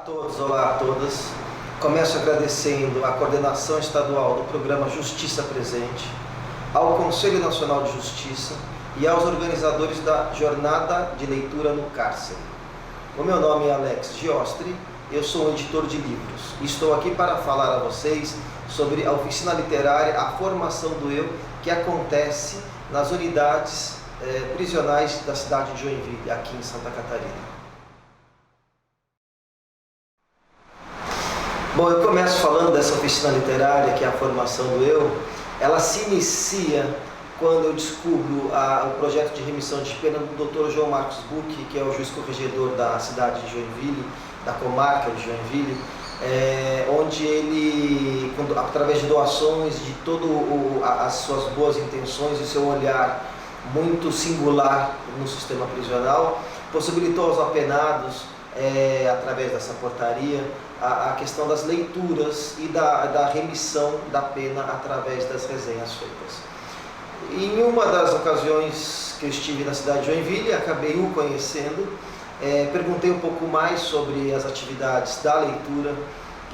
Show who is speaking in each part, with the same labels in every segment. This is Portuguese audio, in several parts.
Speaker 1: todos, olá a todas. Começo agradecendo à coordenação estadual do programa Justiça Presente, ao Conselho Nacional de Justiça e aos organizadores da Jornada de Leitura no Cárcere. O meu nome é Alex Giostri, eu sou um editor de livros e estou aqui para falar a vocês sobre a oficina literária A Formação do Eu, que acontece nas unidades prisionais da cidade de Joinville, aqui em Santa Catarina. Bom, eu começo falando dessa oficina literária, que é a Formação do Eu. Ela se inicia quando eu descubro o projeto de remissão de pena do Dr. João Marcos Bucchi, que é o juiz corregedor da cidade de Joinville, da comarca de Joinville, onde ele, através de doações, de todas as suas boas intenções e seu olhar muito singular no sistema prisional, possibilitou aos apenados, através dessa portaria, a questão das leituras e da remissão da pena através das resenhas feitas. Em uma das ocasiões que eu estive na cidade de Joinville, acabei o conhecendo, perguntei um pouco mais sobre as atividades da leitura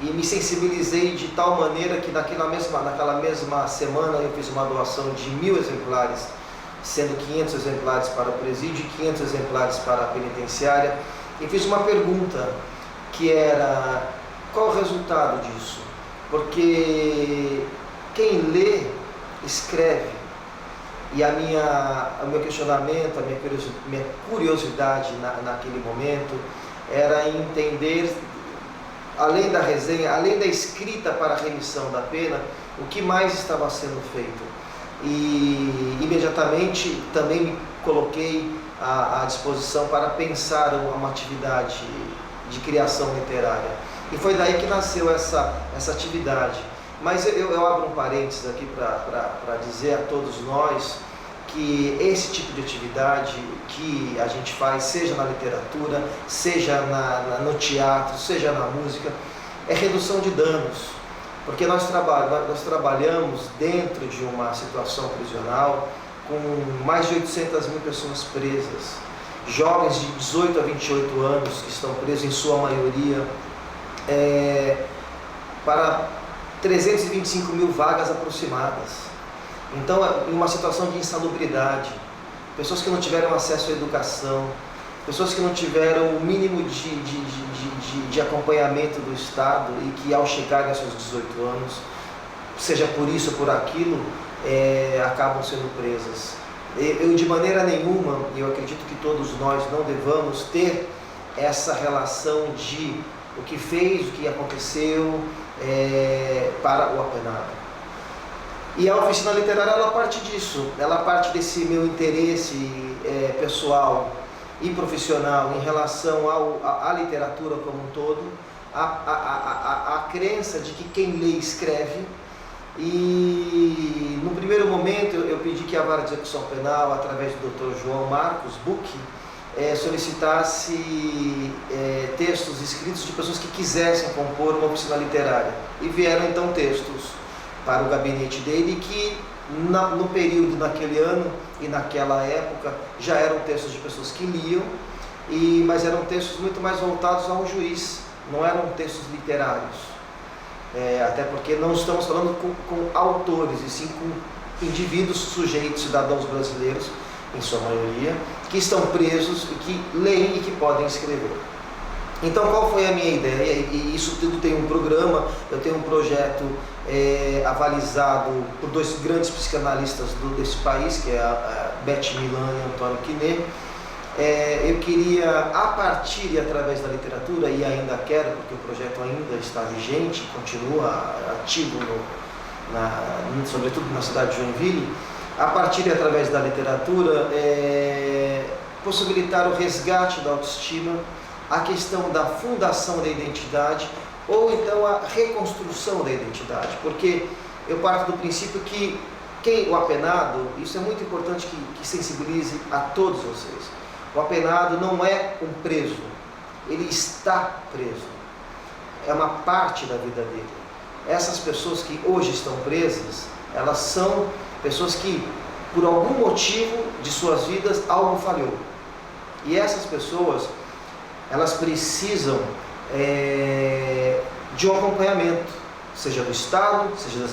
Speaker 1: e me sensibilizei de tal maneira que naquela mesma semana eu fiz uma doação de 1000 exemplares, sendo 500 exemplares para o presídio e 500 exemplares para a penitenciária, e fiz uma pergunta que era: qual o resultado disso? Porque quem lê, escreve. E o meu questionamento, a minha curiosidade naquele momento era entender, além da resenha, além da escrita para a remissão da pena, o que mais estava sendo feito. E imediatamente também me coloquei à disposição para pensar uma atividade de criação literária. E foi daí que nasceu essa atividade. Mas eu abro um parênteses aqui para dizer a todos nós que esse tipo de atividade que a gente faz, seja na literatura, seja no teatro, seja na música, é redução de danos. Porque nós trabalhamos dentro de uma situação prisional com mais de 800 mil pessoas presas, jovens de 18 a 28 anos que estão presos, em sua maioria, para 325 mil vagas aproximadas. Então, em uma situação de insalubridade, pessoas que não tiveram acesso à educação, pessoas que não tiveram o mínimo de acompanhamento do Estado e que, ao chegarem aos seus 18 anos, seja por isso ou por aquilo, acabam sendo presas. Eu, de maneira nenhuma, eu acredito que todos nós não devamos ter essa relação de o que fez, o que aconteceu para o apenado. E a oficina literária, ela parte disso, ela parte desse meu interesse pessoal e profissional em relação à literatura como um todo, a crença de que quem lê escreve. E no primeiro momento eu pedi que a Vara de Execução Penal, através do Dr. João Marcos Bucchi, solicitasse textos escritos de pessoas que quisessem compor uma oficina literária. E vieram então textos para o gabinete dele que no período, naquele ano e naquela época, já eram textos de pessoas que liam, mas eram textos muito mais voltados a um juiz, não eram textos literários. Até porque não estamos falando com autores, e sim com indivíduos, sujeitos, cidadãos brasileiros, em sua maioria, que estão presos e que leem e que podem escrever. Então, qual foi a minha ideia? E isso tudo tem um programa, eu tenho um projeto avalizado por dois grandes psicanalistas desse país, que é a Beth Milan e Antônio Quinet. Eu queria, a partir e através da literatura, e ainda quero, porque o projeto ainda está vigente, continua ativo, sobretudo na cidade de Joinville, a partir e através da literatura, possibilitar o resgate da autoestima, a questão da fundação da identidade, ou então a reconstrução da identidade, porque eu parto do princípio que o apenado, isso é muito importante que sensibilize a todos vocês, o apenado não é um preso, ele está preso, é uma parte da vida dele. Essas pessoas que hoje estão presas, elas são pessoas que, por algum motivo de suas vidas, algo falhou. E essas pessoas, elas precisam de um acompanhamento, seja do Estado, seja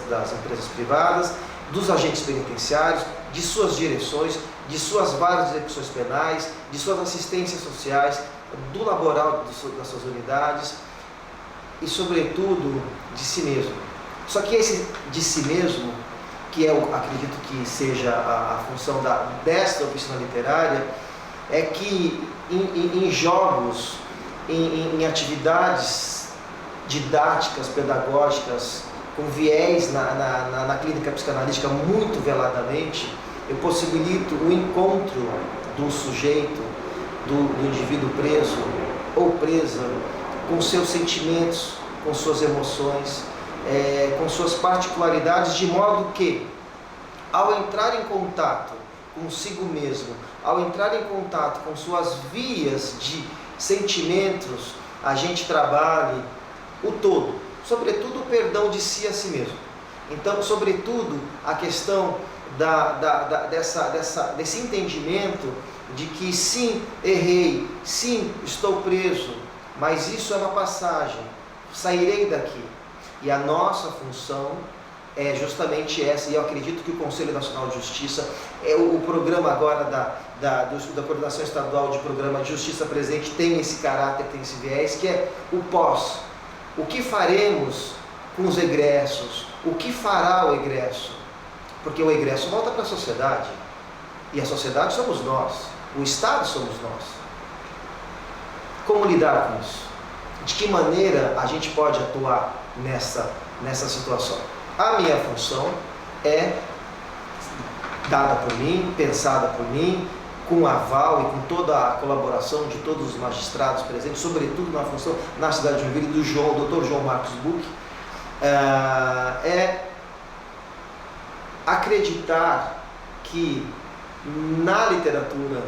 Speaker 1: das empresas privadas, dos agentes penitenciários, de suas direções, de suas varas de execuções penais, de suas assistências sociais, do laboral das suas unidades e, sobretudo, de si mesmo. Só que esse de si mesmo, que acredito que seja a função desta oficina literária, é que em jogos, em atividades didáticas, pedagógicas, com viés na clínica psicanalítica muito veladamente, eu possibilito o encontro do sujeito, do indivíduo preso ou presa, com seus sentimentos, com suas emoções, com suas particularidades, de modo que, ao entrar em contato consigo mesmo, ao entrar em contato com suas vias de sentimentos, a gente trabalhe o todo, sobretudo o perdão de si a si mesmo. Então, sobretudo, a questão desse entendimento de que sim, errei, sim, estou preso, mas isso é uma passagem, sairei daqui. E a nossa função é justamente essa, e eu acredito que o Conselho Nacional de Justiça, o programa agora da Coordenação Estadual de Programa de Justiça Presente tem esse caráter, tem esse viés, que é o pós. O que faremos com os egressos? O que fará o egresso? Porque o egresso volta para a sociedade, e a sociedade somos nós, o Estado somos nós. Como lidar com isso? De que maneira a gente pode atuar nessa situação? A minha função é dada por mim, pensada por mim, com aval e com toda a colaboração de todos os magistrados presentes, sobretudo na função na cidade de Joinville do Dr. João Marcos Buch, é acreditar que na literatura,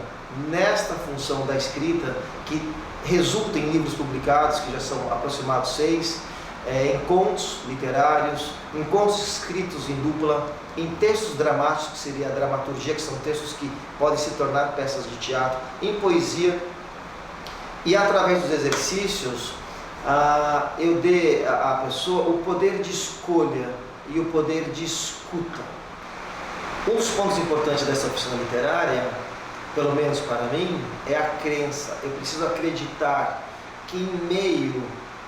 Speaker 1: nesta função da escrita, que resulta em livros publicados, que já são aproximados 6, em contos literários, em contos escritos em dupla, em textos dramáticos, que seria a dramaturgia, que são textos que podem se tornar peças de teatro, em poesia, e através dos exercícios, eu dê à pessoa o poder de escolha e o poder de escuta. Um dos pontos importantes dessa oficina literária, pelo menos para mim, é a crença. Eu preciso acreditar que, em meio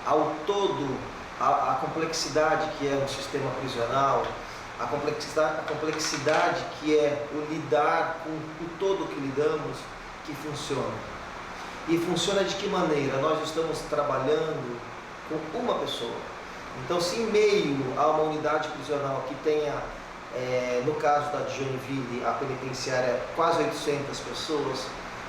Speaker 1: ao todo, a complexidade que é um sistema prisional, a complexidade que é o lidar com o todo que lidamos, que funciona. E funciona de que maneira? Nós estamos trabalhando com uma pessoa. Então, se em meio a uma unidade prisional que tenha, no caso da de Joinville, a penitenciária, quase 800 pessoas,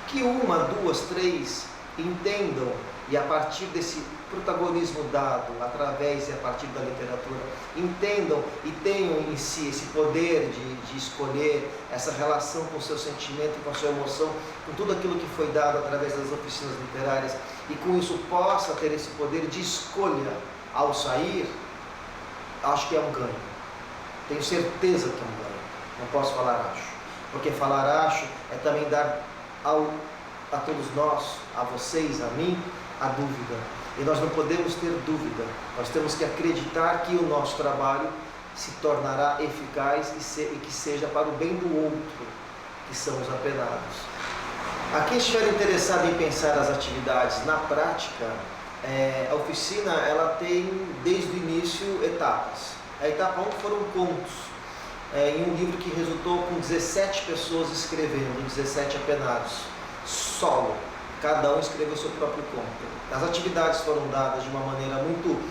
Speaker 1: que 1, 2, 3 entendam, e a partir desse protagonismo dado, através e a partir da literatura, entendam e tenham em si esse poder de escolher, essa relação com o seu sentimento, com a sua emoção, com tudo aquilo que foi dado através das oficinas literárias, e com isso possa ter esse poder de escolha ao sair, acho que é um ganho. Tenho certeza que é um ganho. Não posso falar acho. Porque falar acho é também dar a todos nós, a vocês, a mim, a dúvida. E nós não podemos ter dúvida. Nós temos que acreditar que o nosso trabalho se tornará eficaz e que seja para o bem do outro, que são os apenados. A quem estiver interessado em pensar as atividades na prática, a oficina ela tem desde o início etapas. A etapa 1 foram contos, em um livro que resultou com 17 pessoas escrevendo, 17 apenados, solo. Cada um escreveu seu próprio conto. As atividades foram dadas de uma maneira muito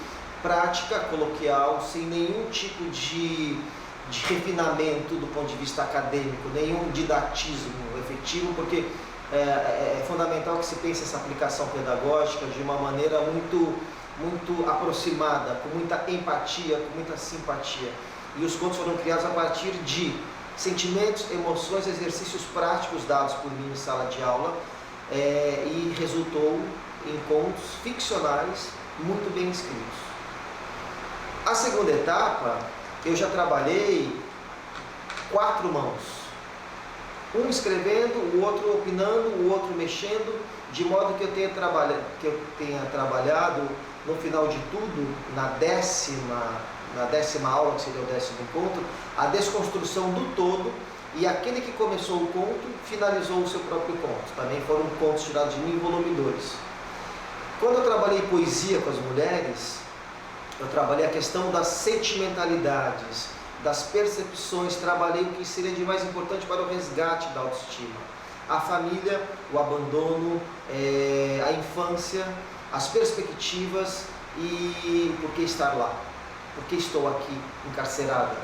Speaker 1: prática, coloquial, sem nenhum tipo de refinamento do ponto de vista acadêmico, nenhum didatismo efetivo, porque é fundamental que se pense essa aplicação pedagógica de uma maneira muito aproximada, com muita empatia, com muita simpatia. E os contos foram criados a partir de sentimentos, emoções, exercícios práticos dados por mim em sala de aula, e resultou em contos ficcionais muito bem escritos. A segunda etapa, eu já trabalhei 4 mãos. Um escrevendo, o outro opinando, o outro mexendo, de modo que eu tenha trabalhado no final de tudo, na décima aula, que seria o 10º encontro, a desconstrução do todo, e aquele que começou o conto finalizou o seu próprio conto. Também foram contos tirados de mim, volume 2. Quando eu trabalhei poesia com as mulheres, eu trabalhei a questão das sentimentalidades, das percepções, trabalhei o que seria de mais importante para o resgate da autoestima. A família, o abandono, a infância, as perspectivas e por que estar lá, por que estou aqui encarcerada.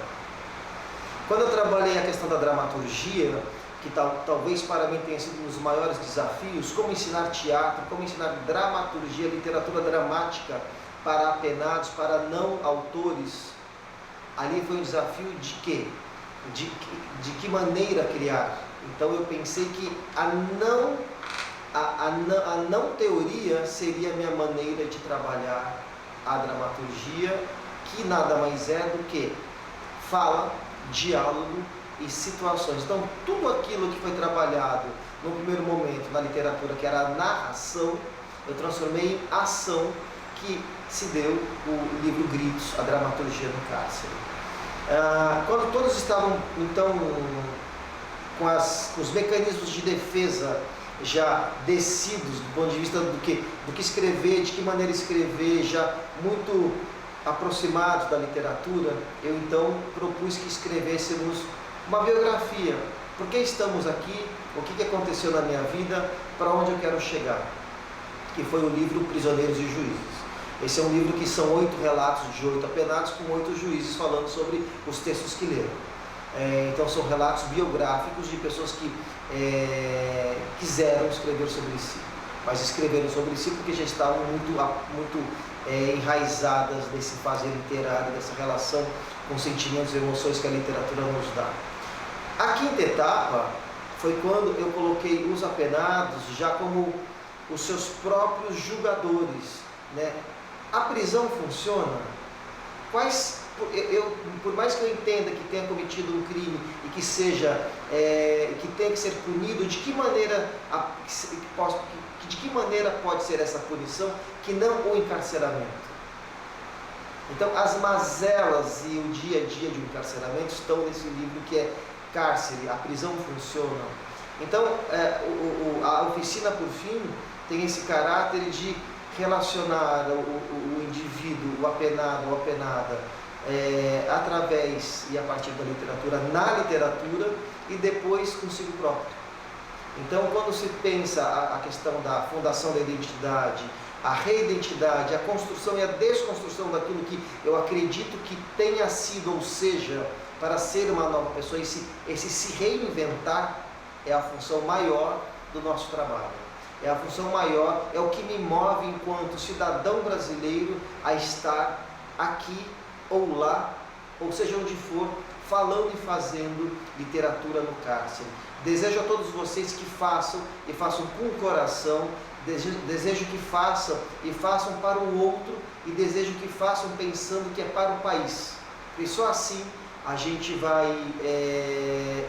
Speaker 1: Quando eu trabalhei a questão da dramaturgia, que talvez para mim tenha sido um dos maiores desafios, como ensinar teatro, como ensinar dramaturgia, literatura dramática para apenados, para não autores, ali foi um desafio de quê? De que maneira criar? Então eu pensei que a não teoria seria a minha maneira de trabalhar a dramaturgia, que nada mais é do que fala, diálogo e situações. Então tudo aquilo que foi trabalhado no primeiro momento na literatura, que era a narração, eu transformei em ação, que se deu o livro Gritos, a dramaturgia no cárcere. Quando todos estavam então com os mecanismos de defesa já descidos do ponto de vista do que escrever, de que maneira escrever, já muito aproximados da literatura, eu então propus que escrevêssemos uma biografia. Por que estamos aqui? O que aconteceu na minha vida? Para onde eu quero chegar? Que foi o livro Prisioneiros e Juízes. Esse é um livro que são 8 relatos de 8 apenados com 8 juízes falando sobre os textos que leram. Então são relatos biográficos de pessoas que quiseram escrever sobre si, mas escreveram sobre si porque já estavam muito enraizadas nesse fazer literário, dessa relação com sentimentos e emoções que a literatura nos dá. A quinta etapa foi quando eu coloquei os apenados já como os seus próprios julgadores, né? A prisão funciona? Por mais que eu entenda que tenha cometido um crime e que que tenha que ser punido, de que maneira pode ser essa punição que não o encarceramento? Então as mazelas e o dia a dia de um encarceramento estão nesse livro que é Cárcere, a prisão funciona. Então a oficina, por fim, tem esse caráter de relacionar o indivíduo, o apenado ou apenada, através e a partir da literatura, na literatura e depois consigo próprio. Então, quando se pensa a questão da fundação da identidade, a reidentidade, a construção e a desconstrução daquilo que eu acredito que tenha sido, ou seja, para ser uma nova pessoa, esse se reinventar é a função maior do nosso trabalho. É a função maior, é o que me move enquanto cidadão brasileiro a estar aqui ou lá, ou seja onde for, falando e fazendo literatura no cárcere. Desejo a todos vocês que façam, e façam com o coração, desejo que façam e façam para o outro, e desejo que façam pensando que é para o país. E só assim a gente vai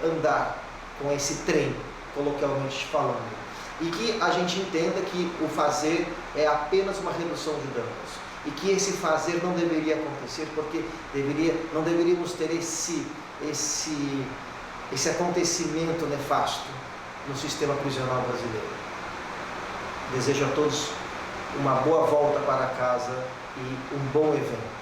Speaker 1: andar com esse trem, coloquialmente falando. E que a gente entenda que o fazer é apenas uma redução de danos. E que esse fazer não deveria acontecer, porque não deveríamos ter esse acontecimento nefasto no sistema prisional brasileiro. Desejo a todos uma boa volta para casa e um bom evento.